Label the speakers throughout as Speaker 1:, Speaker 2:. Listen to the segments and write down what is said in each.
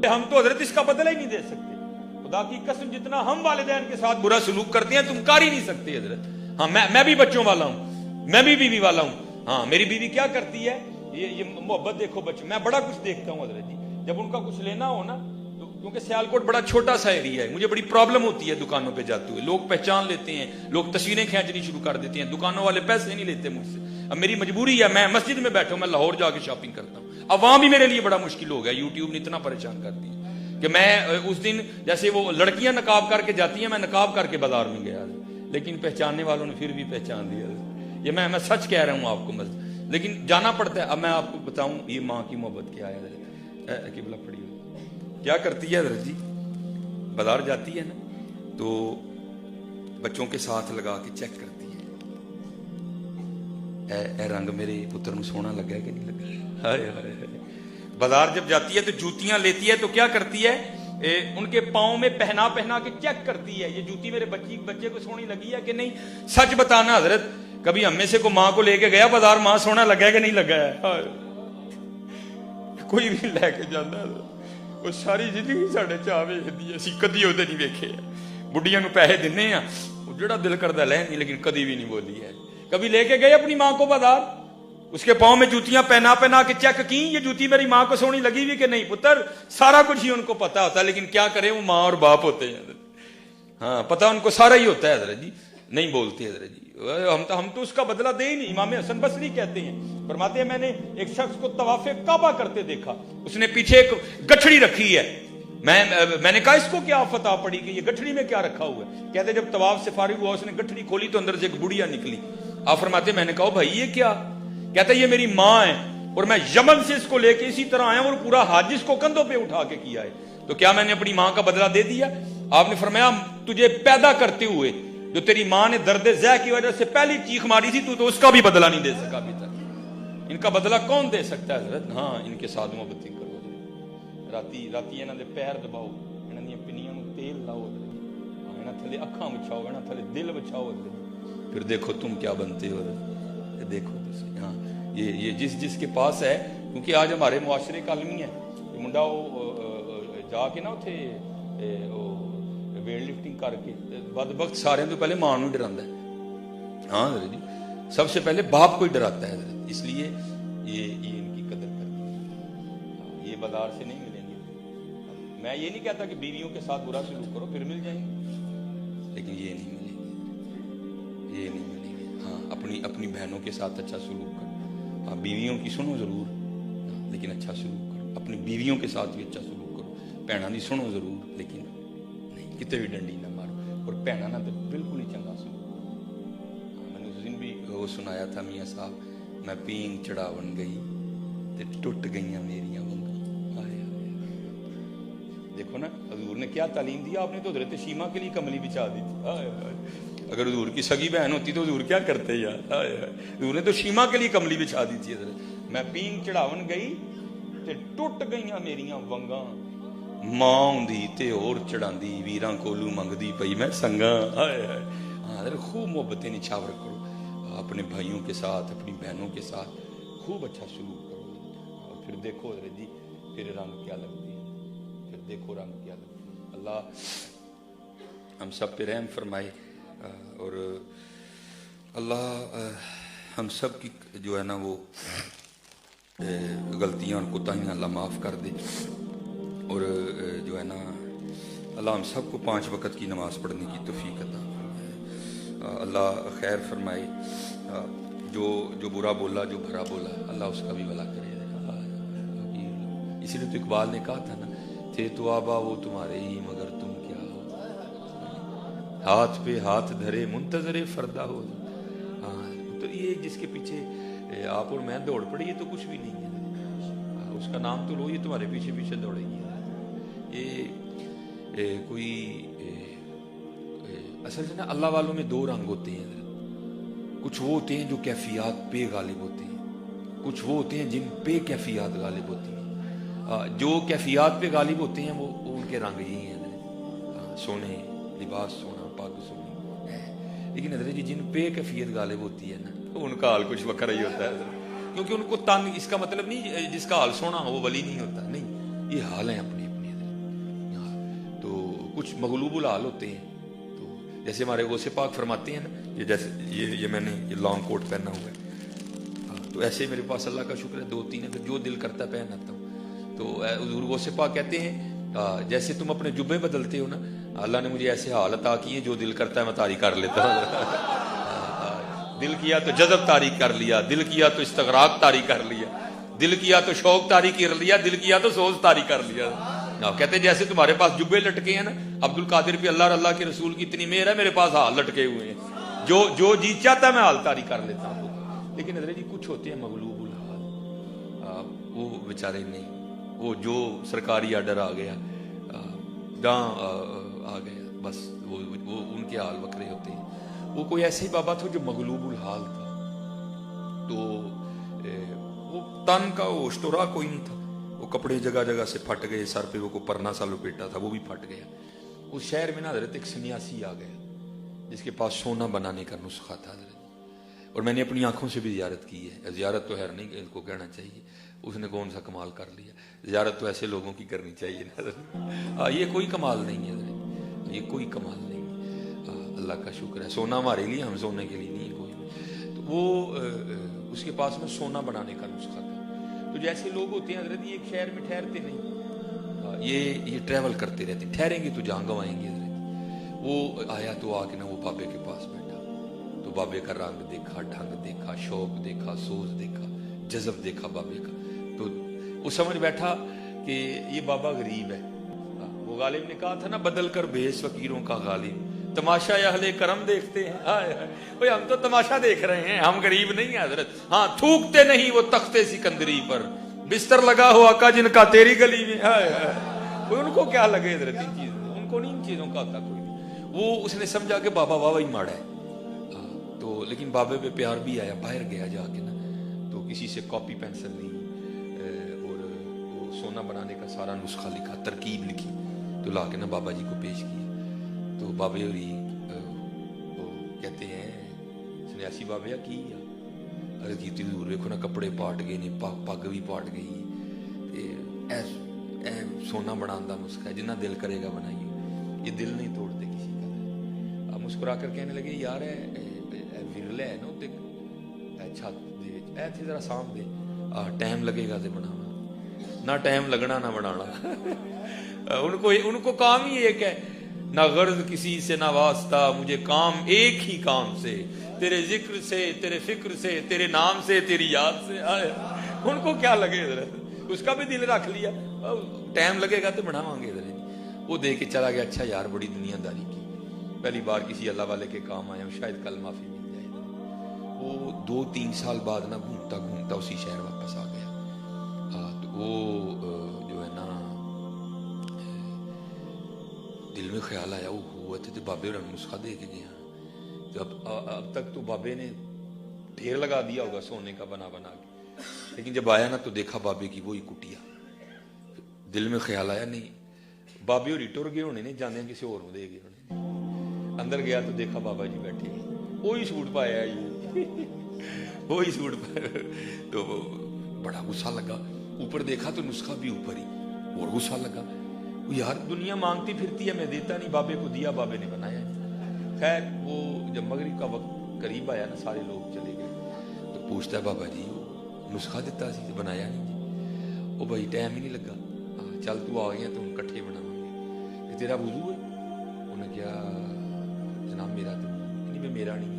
Speaker 1: ہم تو حضرت اس کا بدلہ ہی نہیں دے سکتے. خدا کی قسم جتنا ہم والدین کے ساتھ برا سلوک کرتے ہیں تم کر ہی نہیں سکتے حضرت. ہاں میں بھی بچوں والا ہوں, میں بھی بیوی والا ہوں. ہاں میری بیوی کیا کرتی ہے, یہ محبت دیکھو بچوں, میں بڑا کچھ دیکھتا ہوں حضرت جی. جب ان کا کچھ لینا ہو نا, کیونکہ سیالکوٹ بڑا چھوٹا سا ایریا ہے, مجھے بڑی پرابلم ہوتی ہے دکانوں پہ جاتے ہوئے. لوگ پہچان لیتے ہیں, لوگ تصویریں کھینچنی شروع کر دیتے ہیں, دکانوں والے پیسے نہیں لیتے مجھ سے. اب میری مجبوری ہے, میں مسجد میں بیٹھا ہوں, میں لاہور جا کے شاپنگ کرتا ہوں. اب وہاں بھی میرے لیے بڑا مشکل ہو گیا, یوٹیوب نے اتنا پریشان کر دیا کہ میں اس دن جیسے وہ لڑکیاں نقاب کر کے جاتی ہیں, میں نقاب کر کے بازار میں گیا, لیکن پہچاننے والوں نے پھر بھی پہچان دیا. یہ میں سچ کہہ رہا ہوں آپ کو, لیکن جانا پڑتا ہے. اب میں آپ کو بتاؤں یہ ماں کی محبت کیا ہے. قبلہ پڑی ہوئی کیا کرتی ہے حضرت جی, بازار جاتی ہے نا تو بچوں کے ساتھ لگا کے چیک کرتی ہے, اے رنگ میرے پتر نو سونا لگا ہے کہ نہیں لگا. ہائے ہائے. بازار جب جاتی ہے تو جوتیاں لیتی ہے تو کیا کرتی ہے, ان کے پاؤں میں پہنا کے چیک کرتی ہے, یہ جوتی میرے بچے کو سونی لگی ہے کہ نہیں. سچ بتانا حضرت, کبھی ہم میں سے کو ماں کو لے کے گیا بازار, ماں سونا لگا ہے کہ نہیں لگا ہے. کوئی بھی لے کے جانا وہ ساری زندگی ساڈے چاہ ویکھدی ہے, اسی کدی وہ نہیں ویکھے. بڑھیاں نو پیسے دینے ہیں, وہ جڑا دل کردا لے نہیں, لیکن کدی بھی نہیں بولی ہے. کبھی لے کے گئے اپنی ماں کو بازار, اس کے پاؤں میں جوتیاں پہنا کے چیک کی, یہ جوتی میری ماں کو سونی لگی ہوئی کہ نہیں. پتر سارا کچھ ہی ان کو پتا ہوتا ہے, لیکن کیا کریں وہ ماں اور باپ ہوتے ہیں. ہاں پتا ان کو سارا ہی ہوتا ہے حضرت جی, نہیں بولتے حضرت جی. ہم تو اس کا بدلہ دے ہی نہیں. امام حسن بصری کہتے ہیں, فرماتے ہیں میں نے ایک شخص کو طواف کعبہ کرتے دیکھا, اس نے پیچھے ایک گٹھڑی رکھی ہے. میں نے کہا اس کو کیا فتح پڑی کہ یہ گٹھڑی میں کیا رکھا ہوا ہے. کہتے جب طواف سے فارغ ہوا, اس نے گٹھڑی کھولی تو اندر سے ایک بڑھیا نکلی. آپ فرماتے میں نے کہا بھائی یہ کیا. کہتا یہ میری ماں ہے, اور میں یمن سے اس کو لے کے اسی طرح آیا ہوں, اور پورا حج اس کو کندھوں پہ اٹھا کے کیا ہے. تو کیا میں نے اپنی ماں کا بدلہ دے دیا. آپ نے فرمایا تجھے پیدا کرتے ہوئے جو تیری ماں نے درد ذہ کی وجہ سے پہلی چیخ ماری تھی, تو اس کا بھی بدلہ نہیں دے سکا ابھی تک. ان کا بدلہ کون دے سکتا ہے حضرت. ہاں ان کے ساتھ محبت کرو, راتی انہاں دے پیر دباؤ, انہاں دی پنیاں نوں تیل لاؤ, انہاں تھلے اکھاں وچھاؤ, انہاں تھلے دل وچھاؤ, پھر دیکھو تم کیا بنتے ہو. دیکھو ہاں یہ جس کے پاس ہے, کیونکہ آج ہمارے معاشرے کا عالمی ہے. منڈا وہ جا کے نا اتھے ویٹ لفٹنگ کر کے بدبخت سارے تو پہلے ماں نو ڈراتا ہے. ہاں حضرت جی, سب سے پہلے باپ کو ہی ڈراتا ہے حضرت. اس لیے یہ ان کی قدر کرتی ہے. یہ بازار سے نہیں ملیں گے. میں یہ نہیں کہتا کہ بیویوں کے ساتھ برا سلوک کرو پھر مل جائیں گے, لیکن یہ نہیں ملیں گے, یہ نہیں ملیں گے. ہاں اپنی بہنوں کے ساتھ اچھا سلوک کرو. ہاں بیویوں کی سنو ضرور, لیکن اچھا سلوک کرو. اپنی بیویوں کے ساتھ بھی اچھا سلوک کرو. بہنوں کی سنو ضرور, لیکن نہیں کتے بھی ڈنڈی نہ مارو. اور بہنوں نہ تو بالکل ہی چنگا سلوک. میں نے اس دن بھی وہ سنایا تھا میاں صاحب, میں پینگ چڑھاون گئی تے ٹوٹ گئیاں میریاں ونگاں. دیکھو نا حضور نے کیا تعلیم دیا. آپ نے تو حضرت شیما کے لیے کملی بچھا دی تھی. اگر حضور کی سگی بہن ہوتی تو حضور کیا کرتے یار. حضور نے تو شیما کے لیے کملی بچھا دی تھی حضرت. میں پینگ چڑھاون گئی تے ٹوٹ گئیاں میریاں ونگاں, ماں ہوندی تے اور چڑھاندی, ویراں کولو منگدی پئی میں سنگاں. ہاں خوب محبتیں نچھاور کرو اپنے بھائیوں کے ساتھ, اپنی بہنوں کے ساتھ خوب اچھا سلوک کرو. اور پھر دیکھو حضرت جی پھر رنگ کیا لگتی ہے, پھر دیکھو رنگ کیا لگتی ہے. اللہ ہم سب پہ رحم فرمائے, اور اللہ ہم سب کی جو ہے نا وہ غلطیاں اور کوتاہیاں اللہ معاف کر دے. اور جو ہے نا اللہ ہم سب کو 5 وقت کی نماز پڑھنے کی توفیق عطا فرمائے. اللہ خیر فرمائے. جو برا بولا, جو بھرا بولا, اللہ اس کا بھی بھلا کرے. اسی لیے تو اقبال نے کہا تھا نا, تھے تو آبا وہ تمہارے ہی مگر تم کیا ہو, ہاتھ پہ ہاتھ دھرے منتظر فردا ہو. ہاں تو یہ جس کے پیچھے آپ اور میں دوڑ پڑی, یہ تو کچھ بھی نہیں ہے. اس کا نام تو لو, یہ تمہارے پیچھے پیچھے دوڑے گی. یہ کوئی اصل سے نا اللہ والوں میں 2 رنگ ہوتے ہیں. کچھ وہ ہوتے ہیں جو کیفیات پہ غالب ہوتے ہیں, کچھ وہ ہوتے ہیں جن پہ کیفیات غالب ہوتی ہیں. جو کیفیات پہ غالب ہوتے ہیں وہ ان کے رنگ ہی ہیں, سونے لباس سونا پاک سونی. لیکن حضرت جی جن پہ کیفیت غالب ہوتی ہے نا, ان کا حال کچھ وکھرا ہی ہوتا ہے. کیونکہ ان کو تنگ, اس کا مطلب نہیں جس کا حال سونا ہو وہ ولی نہیں ہوتا, نہیں, یہ حال ہیں اپنے اپنے. کچھ مغلوب الحال ہوتے ہیں. تو جیسے ہمارے غوث پاک فرماتے ہیں نا, یہ جیسے یہ میں نے یہ لانگ کوٹ پہنا ہوا ہے, تو ایسے میرے پاس اللہ کا شکر ہے 2-3 اگر جو دل کرتا ہے پہن آتا ہوں. تو حضور غوث پاک کہتے ہیں جیسے تم اپنے جبے بدلتے ہو نا, اللہ نے مجھے ایسے حال عطا کیے جو دل کرتا ہے میں طاری کر لیتا ہوں. دل کیا تو جذب طاری کر لیا, دل کیا تو استغراق طاری کر لیا, دل کیا تو شوق طاری کر لیا, دل کیا تو سوز طاری کر لیا. کہتے ہیں جیسے تمہارے پاس جبے لٹکے ہیں نا, عبد القادر پہ اللہ اور اللہ کے رسول کی اتنی مہر ہے, میرے پاس حال لٹکے ہوئے ہیں, جو جی چاہتا ہے میں حال طاری کر لیتا ہوں. لیکن حضرت جی کچھ ہوتے ہیں مغلوب الحال, وہ بیچارے نہیں, وہ جو سرکاری آرڈر آ گیا جہاں آ گیا بس وہ ان کے حال وکرے ہوتے ہیں. وہ کوئی ایسے ہی بابا تھا جو مغلوب الحال تھا, تو وہ تن کا وہ اشتورا کوئی نہیں تھا, وہ کپڑے جگہ جگہ سے پھٹ گئے, سر پہ وہ کو پرنا سا لپیٹا تھا وہ بھی پھٹ گیا. اس شہر میں نا حضرت ایک سنیاسی آ گیا جس کے پاس سونا بنانے کا نسخہ تھا حضرت, اور میں نے اپنی آنکھوں سے بھی زیارت کی ہے. زیارت تو ہے نہیں ان کو کہنا چاہیے, اس نے کون سا کمال کر لیا, زیارت تو ایسے لوگوں کی کرنی چاہیے نا. یہ کوئی کمال نہیں ہے حضرت, یہ کوئی کمال نہیں ہے. اللہ کا شکر ہے, سونا ہمارے لیے, ہم سونے کے لیے نہیں ہے کوئی. تو وہ اس کے پاس میں سونا بنانے کا نسخہ تھا. تو جیسے لوگ ہوتے ہیں حضرت, یہ ایک شہر میں ٹھہرتے نہیں, یہ ٹریول کرتے رہتے, ٹھہریں گے تو جہاں گوائیں گے حضرت. وہ آیا تو آ کے نا وہ بابے کے پاس بیٹھا, تو بابے کا رنگ دیکھا, ڈھنگ دیکھا, شوق دیکھا, سوز دیکھا, جذب دیکھا بابے کا. تو وہ سمجھ بیٹھا کہ یہ بابا غریب ہے. وہ غالب نے کہا تھا نا, بدل کر بھیس فقیروں کا غالب, تماشا اہل کرم دیکھتے ہیں. ہم تو تماشا دیکھ رہے ہیں, ہم غریب نہیں ہیں حضرت. ہاں تھوکتے نہیں وہ تختے سکندری پر, بستر لگا ہوا کا جن کا تیری گلی میں. ان کو کیا لگے حضرت ان چیزوں, ان کو نہیں ان چیزوں کا ہوتا کوئی. وہ اس نے سمجھا کہ بابا واہ ہی ماڑا ہے. تو لیکن بابے پہ پیار بھی آیا, باہر گیا جا کے نا, تو کسی سے کاپی پینسل لی اور وہ سونا بنانے کا سارا نسخہ لکھا, ترکیب لکھی, تو لا کے نا بابا جی کو پیش کیا. تو بابے ہوری کہتے ہیں سنیاسی بابے کی ارے کی حضور ویکھو نا کپڑے پاٹ گئے نے, پگ بھی پاٹ گئی, سونا بنان دا نسخہ ہے, جنہ دل کرے گا بنائیے, یہ دل نہیں توڑتے کسی کا. اب مسکرا کر کہنے لگے یار ورلا ہے نا چھت ایتھے ذرا سام دے, ٹائم لگے گا تے بناواں, نہ ٹائم لگنا نہ بنانا. ان کو کام ہی ایک ہے, نہ غرض کسی سے نہ واسطہ, مجھے کام ایک ہی کام سے, تیرے ذکر سے, تیرے فکر سے, تیرے نام سے, تیری یاد سے. ان کو کیا لگے حضرت, اس کا بھی دل رکھ لیا, ٹائم لگے گا تو بناواں گے حضرت. وہ دے کے چلا گیا. اچھا یار بڑی دنیا داری کی, پہلی بار کسی اللہ والے کے کام آیا ہوں, شاید کل معافی مل جائے. وہ 2-3 سال بعد نا گھومتا گھومتا اسی شہر واپس آ گیا. تو وہ جو ہے نا دل میں خیال آیا وہ ہوا تھے, تو بابے رنگ نسخہ دے کے گیا. تو اب تک تو بابے نے ڈھیر لگا دیا ہوگا سونے کا بنا بنا کے, لیکن جب آیا نا تو دیکھا بابے کی وہی کٹیا. دل میں خیال آیا نہیں بابے ہوری ٹر گئے ہونے نے, جانے کسی اور دے گئے ہونے. اندر گیا تو دیکھا بابا جی بیٹھے, وہی سوٹ پایا ہے, وہی سوٹ پایا. تو بڑا غصہ لگا, اوپر دیکھا تو نسخہ بھی اوپر ہی, اور غصہ لگا. یار دنیا مانگتی پھرتی ہے, میں دیتا نہیں, بابے کو دیا, بابے نے بنایا. خیر وہ جب مغرب کا وقت قریب آیا نا, سارے لوگ چلے گئے, تو پوچھتا ہے بابا جی نسخہ دیتا سی بنایا نہیں جی. وہ بھائی ٹائم ہی نہیں لگا, چل تو آ گیا تو ہم کٹھے بناواں گے. تیرا وضو ہے؟ انہیں کیا جناب میرا تو نہیں, میرا نہیں ہے.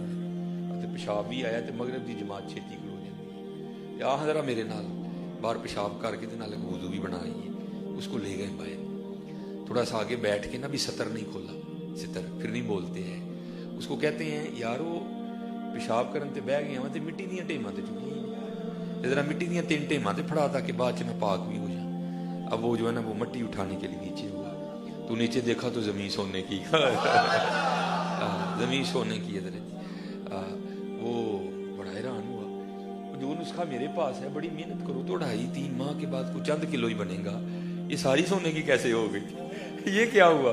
Speaker 1: پیشاب بھی آیا تو مغرب دی جماعت چھیتی کلو جاتی ہے, آ ذرا میرے نال باہر پیشاب کر کے نالے وضو بھی بنا آئیے. اس کو لے گئے باہر, تھوڑا سا آگے بیٹھ کے نا بھی ستر نہیں کھولا, ستر پھر نہیں بولتے ہیں. اس کو کہتے ہیں یار وہ پیشاب کرن تے بہ گیا تے مٹی دیاں ٹیماں تے چکی, ذرا مٹی دیاں 3 ٹیماں تے پھڑا تاکہ بعد چ میں پاک بھی ہو جاؤں. اب وہ جو ہے نا وہ مٹی اٹھانے کے لیے نیچے ہوا, تو نیچے دیکھا تو زمین سونے کی, زمین سونے کی حضرت. وہ بڑا حیران ہوا, جو نسخہ میرے پاس ہے بڑی محنت کرو تو 2.5-3 ماہ کے بعد کچھ چند کلو ہی بنے گا, یہ ساری سونے کی کیسے ہو گئی؟ یہ کیا ہوا؟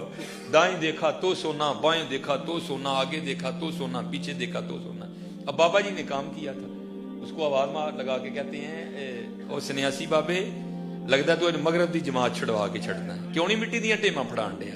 Speaker 1: دائیں دیکھا تو سونا, بائیں دیکھا تو سونا, آگے دیکھا تو سونا, پیچھے دیکھا تو سونا. اب بابا جی نے کام کیا تھا, اس کو آواز مار لگا کے کہتے ہیں او سنیاسی بابے, لگتا تو مغرب دی جماعت چھڑوا کے چھڑنا ہے, کیوں نہیں مٹی دیاں ٹیماں پھڑان ڈیا؟